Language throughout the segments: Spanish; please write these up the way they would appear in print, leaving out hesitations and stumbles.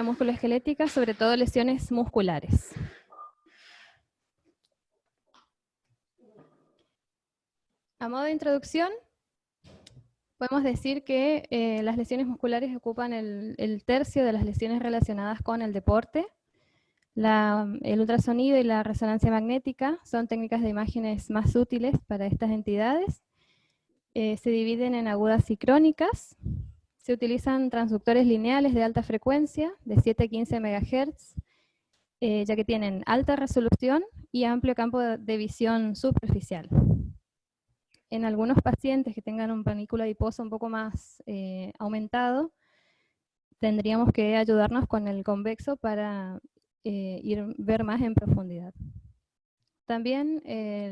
musculoesquelética, sobre todo lesiones musculares. A modo de introducción, podemos decir que las lesiones musculares ocupan el tercio de las lesiones relacionadas con el deporte. El ultrasonido y la resonancia magnética son técnicas de imágenes más útiles para estas entidades. Se dividen en agudas y crónicas. Se utilizan transductores lineales de alta frecuencia, de 7 a 15 MHz, ya que tienen alta resolución y amplio campo de visión superficial. En algunos pacientes que tengan un panículo adiposo un poco más aumentado, tendríamos que ayudarnos con el convexo para ver más en profundidad. También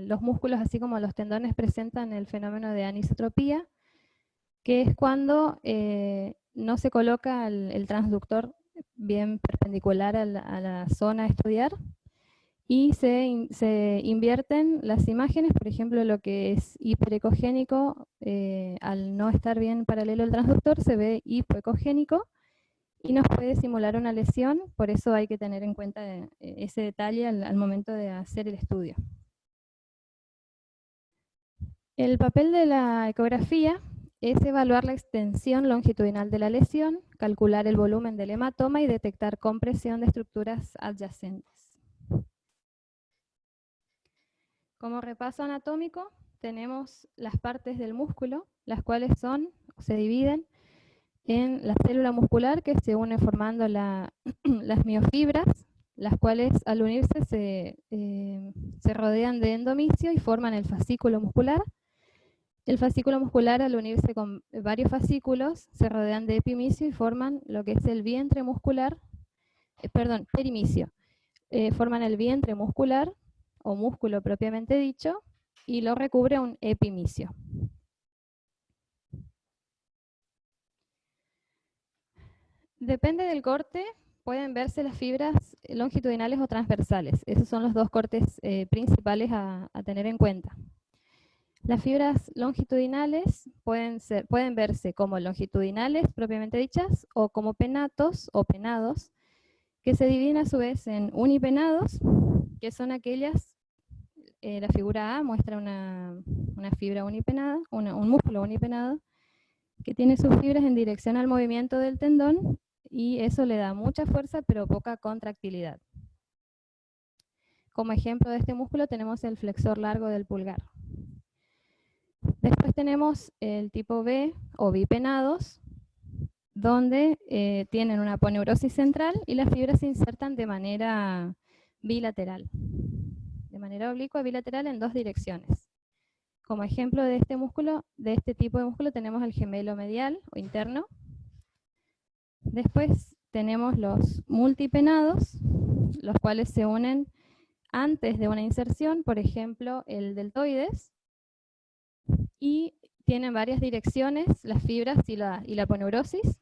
los músculos, así como los tendones, presentan el fenómeno de anisotropía, que es cuando no se coloca el transductor bien perpendicular a la zona a estudiar y se invierten las imágenes. Por ejemplo, lo que es hiperecogénico, al no estar bien paralelo el transductor, se ve hipoecogénico y nos puede simular una lesión. Por eso hay que tener en cuenta ese detalle al momento de hacer el estudio. El papel de la ecografía es evaluar la extensión longitudinal de la lesión, calcular el volumen del hematoma y detectar compresión de estructuras adyacentes. Como repaso anatómico, tenemos las partes del músculo, las cuales se dividen en la célula muscular, que se une formando las miofibras, las cuales al unirse se rodean de endomisio y forman el fascículo muscular. El fascículo muscular, al unirse con varios fascículos, se rodean de epimicio y forman lo que es el vientre muscular, perimicio. Forman el vientre muscular, o músculo propiamente dicho, y lo recubre un epimicio. Depende del corte, pueden verse las fibras longitudinales o transversales. Esos son los dos cortes principales a tener en cuenta. Las fibras longitudinales pueden verse como longitudinales propiamente dichas o como penatos o penados, que se dividen a su vez en unipenados, que son aquellas, la figura A muestra una fibra unipenada, un músculo unipenado, que tiene sus fibras en dirección al movimiento del tendón y eso le da mucha fuerza pero poca contractilidad. Como ejemplo de este músculo tenemos el flexor largo del pulgar. Después tenemos el tipo B o bipenados, donde tienen una aponeurosis central y las fibras se insertan de manera bilateral, de manera oblicua bilateral en dos direcciones. Como ejemplo de este tipo de músculo tenemos el gemelo medial o interno. Después tenemos los multipenados, los cuales se unen antes de una inserción, por ejemplo el deltoides, y tienen varias direcciones, las fibras y la aponeurosis.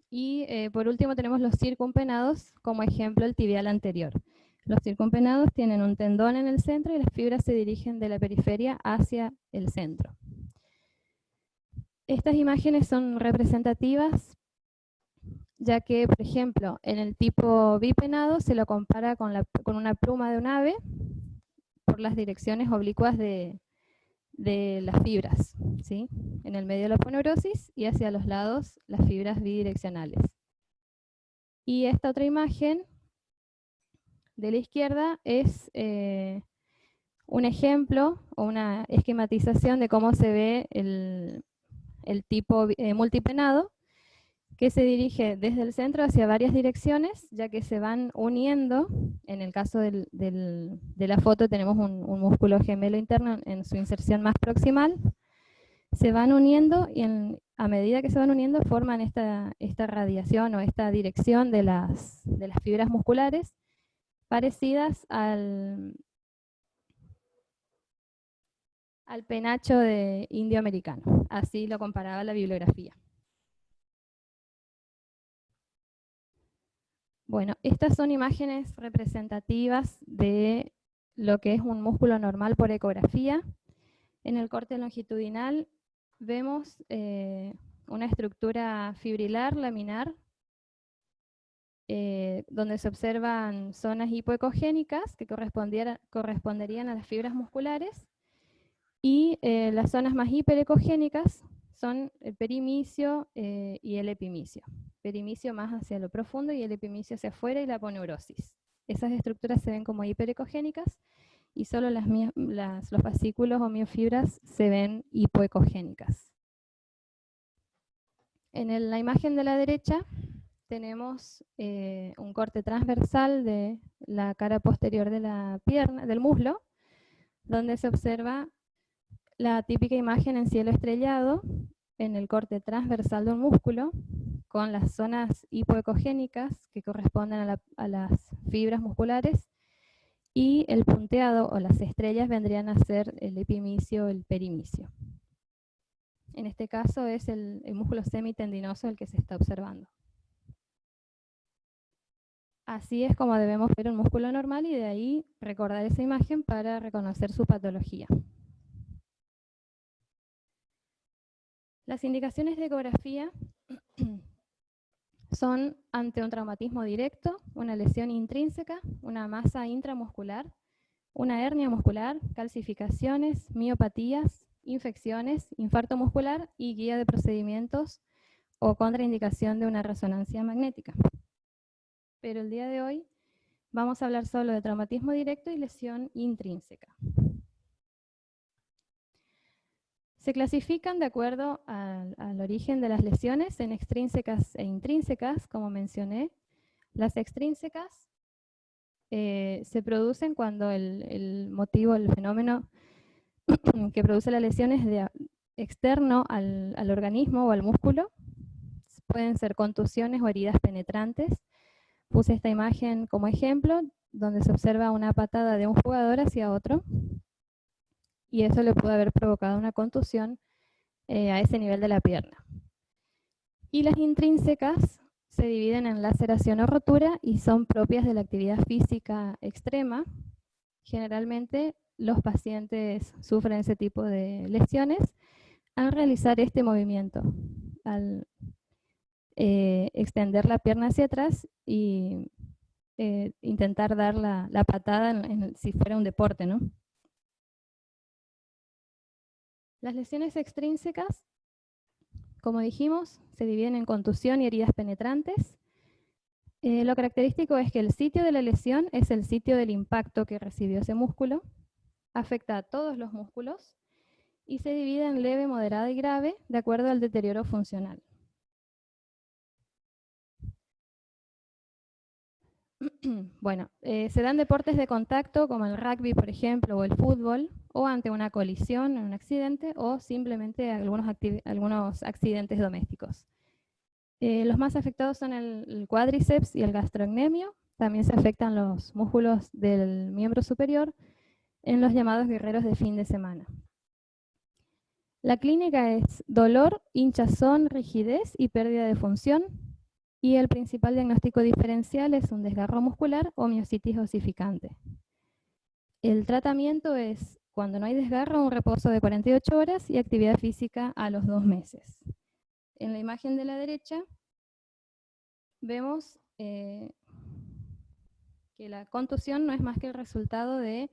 Y por último tenemos los circumpenados, como ejemplo el tibial anterior. Los circumpenados tienen un tendón en el centro y las fibras se dirigen de la periferia hacia el centro. Estas imágenes son representativas, ya que, por ejemplo, en el tipo bipenado se lo compara con una pluma de un ave por las direcciones oblicuas de las fibras, ¿sí? En el medio la aponeurosis y hacia los lados las fibras bidireccionales. Y esta otra imagen de la izquierda es un ejemplo o una esquematización de cómo se ve el tipo multipenado, que se dirige desde el centro hacia varias direcciones, ya que se van uniendo. En el caso de la foto tenemos un músculo gemelo interno en su inserción más proximal. Se van uniendo y a medida que se van uniendo forman esta radiación o esta dirección de las fibras musculares parecidas al penacho de indio americano. Así lo comparaba la bibliografía. Bueno, estas son imágenes representativas de lo que es un músculo normal por ecografía. En el corte longitudinal vemos una estructura fibrilar laminar donde se observan zonas hipoecogénicas que corresponderían a las fibras musculares, y las zonas más hiperecogénicas son el perimicio y el epimicio. Perimicio más hacia lo profundo y el epimicio hacia afuera, y la aponeurosis. Esas estructuras se ven como hiperecogénicas y solo los fascículos o miofibras se ven hipoecogénicas. En la imagen de la derecha tenemos un corte transversal de la cara posterior de la pierna, del muslo, donde se observa la típica imagen en cielo estrellado, en el corte transversal de un músculo, con las zonas hipoecogénicas que corresponden a las fibras musculares, y el punteado o las estrellas vendrían a ser el epimicio o el perimicio. En este caso es el músculo semitendinoso el que se está observando. Así es como debemos ver un músculo normal, y de ahí recordar esa imagen para reconocer su patología. Las indicaciones de ecografía son ante un traumatismo directo, una lesión intrínseca, una masa intramuscular, una hernia muscular, calcificaciones, miopatías, infecciones, infarto muscular y guía de procedimientos o contraindicación de una resonancia magnética. Pero el día de hoy vamos a hablar solo de traumatismo directo y lesión intrínseca. Se clasifican de acuerdo al origen de las lesiones en extrínsecas e intrínsecas, como mencioné. Las extrínsecas se producen cuando el motivo, el fenómeno que produce la lesión es externo al organismo o al músculo. Pueden ser contusiones o heridas penetrantes. Puse esta imagen como ejemplo, donde se observa una patada de un jugador hacia otro, y eso le puede haber provocado una contusión a ese nivel de la pierna. Y las intrínsecas se dividen en laceración o rotura y son propias de la actividad física extrema. Generalmente los pacientes sufren ese tipo de lesiones al realizar este movimiento, al extender la pierna hacia atrás y intentar dar la patada si fuera un deporte, ¿no? Las lesiones extrínsecas, como dijimos, se dividen en contusión y heridas penetrantes. Lo característico es que el sitio de la lesión es el sitio del impacto que recibió ese músculo, afecta a todos los músculos y se divide en leve, moderada y grave de acuerdo al deterioro funcional. Bueno, se dan deportes de contacto como el rugby, por ejemplo, o el fútbol, o ante una colisión, un accidente, o simplemente algunos accidentes domésticos. Los más afectados son el cuádriceps y el gastrocnemio. También se afectan los músculos del miembro superior en los llamados guerreros de fin de semana. La clínica es dolor, hinchazón, rigidez y pérdida de función. Y el principal diagnóstico diferencial es un desgarro muscular o miositis osificante. El tratamiento es, cuando no hay desgarro, un reposo de 48 horas y actividad física a los 2 meses. En la imagen de la derecha vemos que la contusión no es más que el resultado de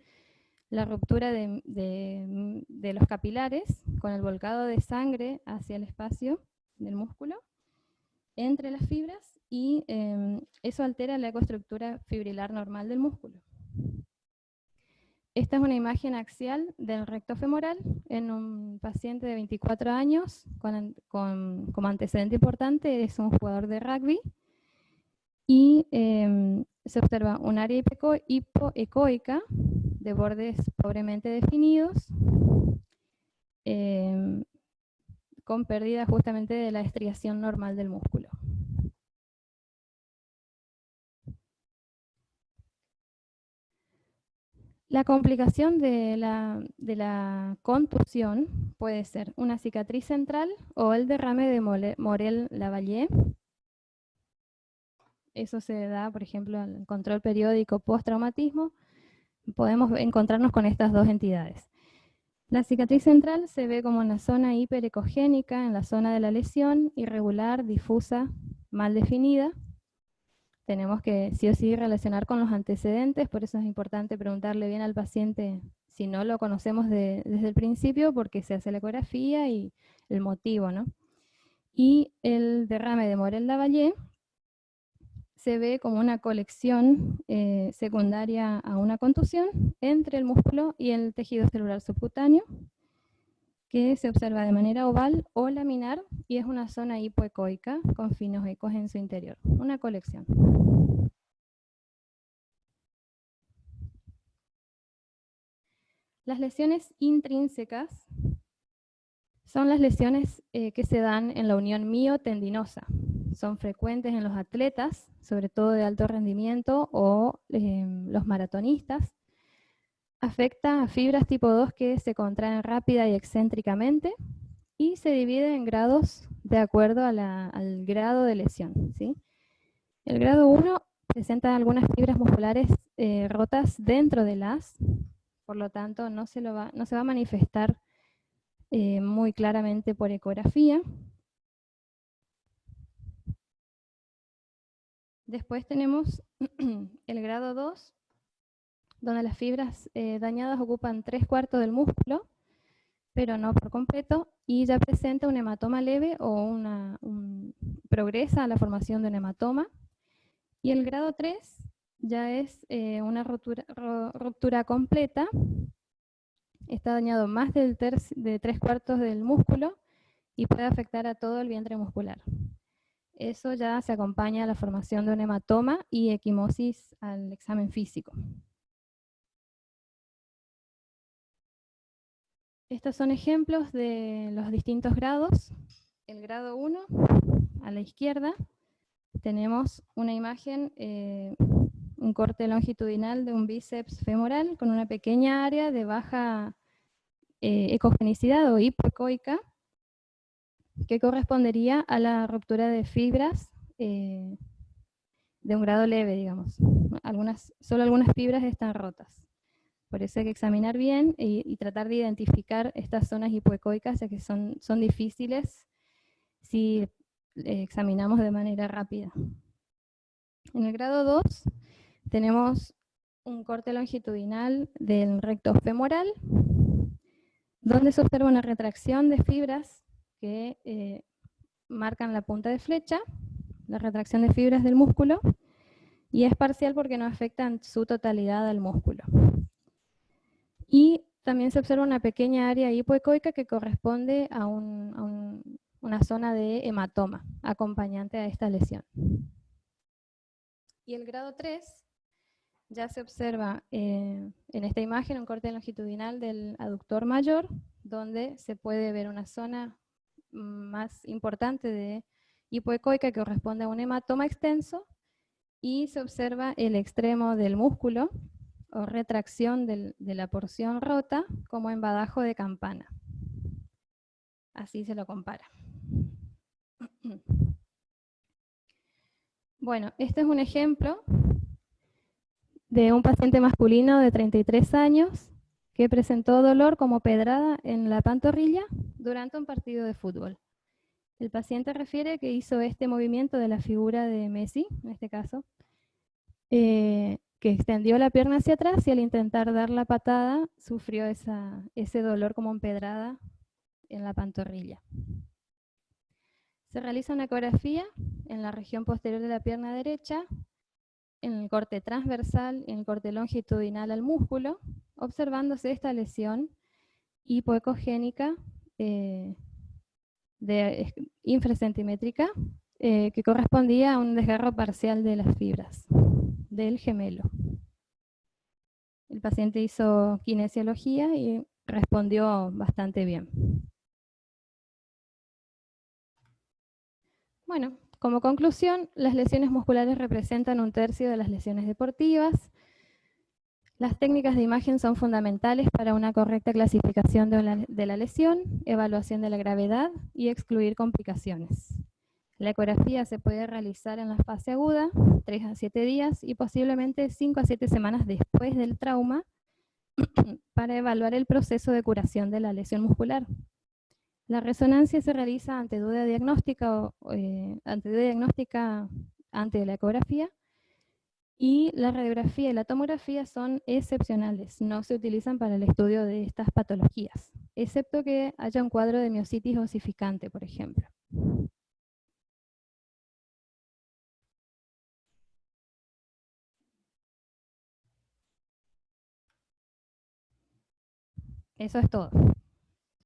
la ruptura de los capilares con el volcado de sangre hacia el espacio del músculo entre las fibras, y eso altera la ecoestructura fibrilar normal del músculo. Esta es una imagen axial del recto femoral en un paciente de 24 años como antecedente importante, es un jugador de rugby, y se observa un área hipoecoica de bordes pobremente definidos, con pérdida justamente de la estriación normal del músculo. La complicación de la contusión puede ser una cicatriz central o el derrame de Morel-Lavallée. Eso se da, por ejemplo, en el control periódico post-traumatismo. Podemos encontrarnos con estas dos entidades. La cicatriz central se ve como una zona hiperecogénica en la zona de la lesión, irregular, difusa, mal definida. tenemos que sí o sí relacionar con los antecedentes, por eso es importante preguntarle bien al paciente si no lo conocemos desde el principio, porque se hace la ecografía y el motivo, ¿no? Y el derrame de Morel-Lavallée se ve como una colección secundaria a una contusión entre el músculo y el tejido celular subcutáneo, que se observa de manera oval o laminar, y es una zona hipoecoica con finos ecos en su interior, una colección. Las lesiones intrínsecas son las lesiones que se dan en la unión miotendinosa. Son frecuentes en los atletas, sobre todo de alto rendimiento, o los maratonistas. Afecta a fibras tipo 2 que se contraen rápida y excéntricamente, y se divide en grados de acuerdo a al grado de lesión, ¿sí? El grado 1 presenta algunas fibras musculares rotas dentro del haz, por lo tanto no se va a manifestar muy claramente por ecografía. Después tenemos el grado 2, donde las fibras dañadas ocupan 3/4 del músculo, pero no por completo, y ya presenta un hematoma leve o progresa a la formación de un hematoma. Y el grado 3 ya es una ruptura completa, está dañado más de 3/4 del músculo y puede afectar a todo el vientre muscular. Eso ya se acompaña a la formación de un hematoma y equimosis al examen físico. Estos son ejemplos de los distintos grados. El grado 1, a la izquierda, tenemos una imagen, un corte longitudinal de un bíceps femoral con una pequeña área de baja ecogenicidad o hipoecoica, que correspondería a la ruptura de fibras de un grado leve, digamos. Solo algunas fibras están rotas. Por eso hay que examinar bien y tratar de identificar estas zonas hipoecoicas, ya que son difíciles si examinamos de manera rápida. En el grado 2 tenemos un corte longitudinal del recto femoral, donde se observa una retracción de fibras que marcan la punta de flecha, la retracción de fibras del músculo, y es parcial porque no afecta en su totalidad al músculo. Y también se observa una pequeña área hipoecoica que corresponde a una zona de hematoma acompañante a esta lesión. Y el grado 3 ya se observa en esta imagen un corte longitudinal del aductor mayor, donde se puede ver una zona más importante de hipoecoica que corresponde a un hematoma extenso, y se observa el extremo del músculo o retracción de la porción rota como en badajo de campana. Así se lo compara. Bueno, este es un ejemplo de un paciente masculino de 33 años que presentó dolor como pedrada en la pantorrilla durante un partido de fútbol. El paciente refiere que hizo este movimiento de la figura de Messi, en este caso, que extendió la pierna hacia atrás, y al intentar dar la patada sufrió ese dolor como empedrada en la pantorrilla. Se realiza una ecografía en la región posterior de la pierna derecha, en el corte transversal y en el corte longitudinal al músculo, observándose esta lesión hipoecogénica infracentimétrica que correspondía a un desgarro parcial de las fibras del gemelo. El paciente hizo kinesiología y respondió bastante bien. Bueno, como conclusión, las lesiones musculares representan 1/3 de las lesiones deportivas. Las técnicas de imagen son fundamentales para una correcta clasificación de la lesión, evaluación de la gravedad y excluir complicaciones. La ecografía se puede realizar en la fase aguda, 3 a 7 días, y posiblemente 5 a 7 semanas después del trauma, para evaluar el proceso de curación de la lesión muscular. La resonancia se realiza ante duda diagnóstica ante la ecografía, Y la radiografía y la tomografía son excepcionales, no se utilizan para el estudio de estas patologías, excepto que haya un cuadro de miositis osificante, por ejemplo. Eso es todo.